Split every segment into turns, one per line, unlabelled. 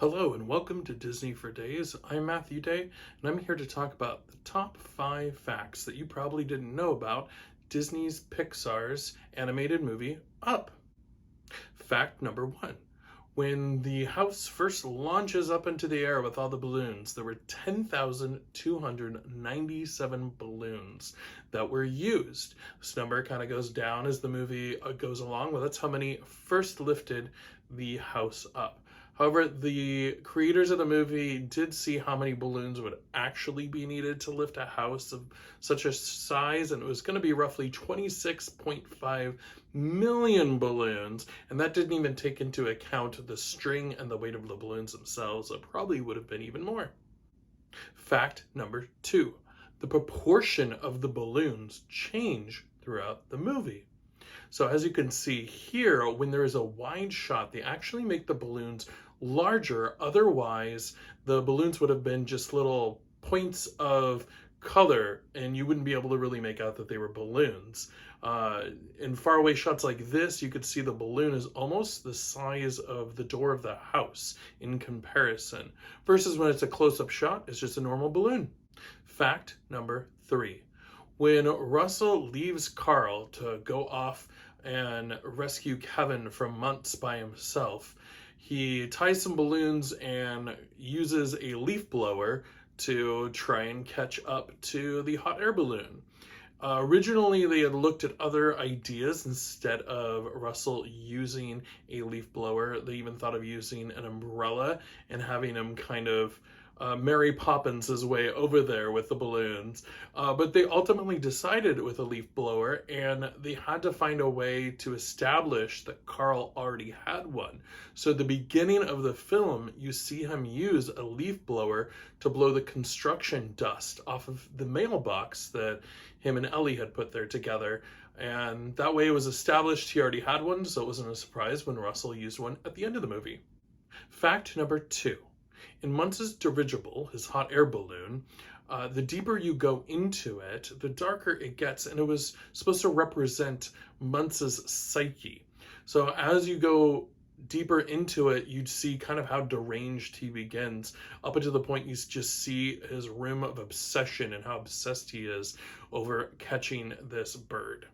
Hello and welcome to Disney for Days. I'm Matthew Day and I'm here to talk about the top 5 facts that you probably didn't know about Disney's Pixar's animated movie Up. Fact number 1. When the house first launches up into the air with all the balloons, there were 10,297 balloons that were used. This number kind of goes down as the movie goes along. Well, that's how many first lifted the house up. However, the creators of the movie did see how many balloons would actually be needed to lift a house of such a size, and it was going to be roughly 26.5 million balloons, and that didn't even take into account the string and the weight of the balloons themselves. It probably would have been even more. Fact number 2. The proportion of the balloons change throughout the movie. So as you can see here, when there is a wide shot, they actually make the balloons larger. Otherwise, the balloons would have been just little points of color and you wouldn't be able to really make out that they were balloons. In faraway shots like this, you could see the balloon is almost the size of the door of the house in comparison, versus when it's a close-up shot, it's just a normal balloon. Fact number 3. When Russell leaves Carl to go off and rescue Kevin from Muntz by himself, he ties some balloons and uses a leaf blower to try and catch up to the hot air balloon. Originally, they had looked at other ideas instead of Russell using a leaf blower. They even thought of using an umbrella and having him kind of Mary Poppins his way over there with the balloons. But they ultimately decided with a leaf blower, and they had to find a way to establish that Carl already had one. So at the beginning of the film, you see him use a leaf blower to blow the construction dust off of the mailbox that him and Ellie had put there together. And that way it was established he already had one, so it wasn't a surprise when Russell used one at the end of the movie. Fact number 2. In Muntz's dirigible, his hot air balloon, the deeper you go into it, the darker it gets, and it was supposed to represent Muntz's psyche. So as you go deeper into it, you'd see kind of how deranged he begins, up until the point you just see his room of obsession and how obsessed he is over catching this bird.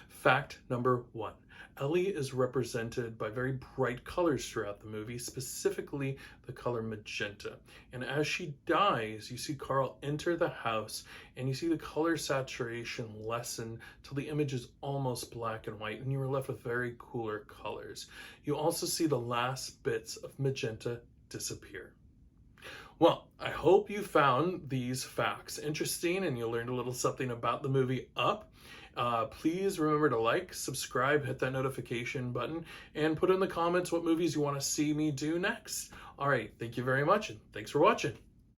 Fact number 1. Ellie is represented by very bright colors throughout the movie, specifically the color magenta. And as she dies, you see Carl enter the house and you see the color saturation lessen till the image is almost black and white, and you are left with very cooler colors. You also see the last bits of magenta disappear. Well, I hope you found these facts interesting and you learned a little something about the movie Up. Please remember to like, subscribe, hit that notification button, and put in the comments what movies you want to see me do next. All right, thank you very much, and thanks for watching.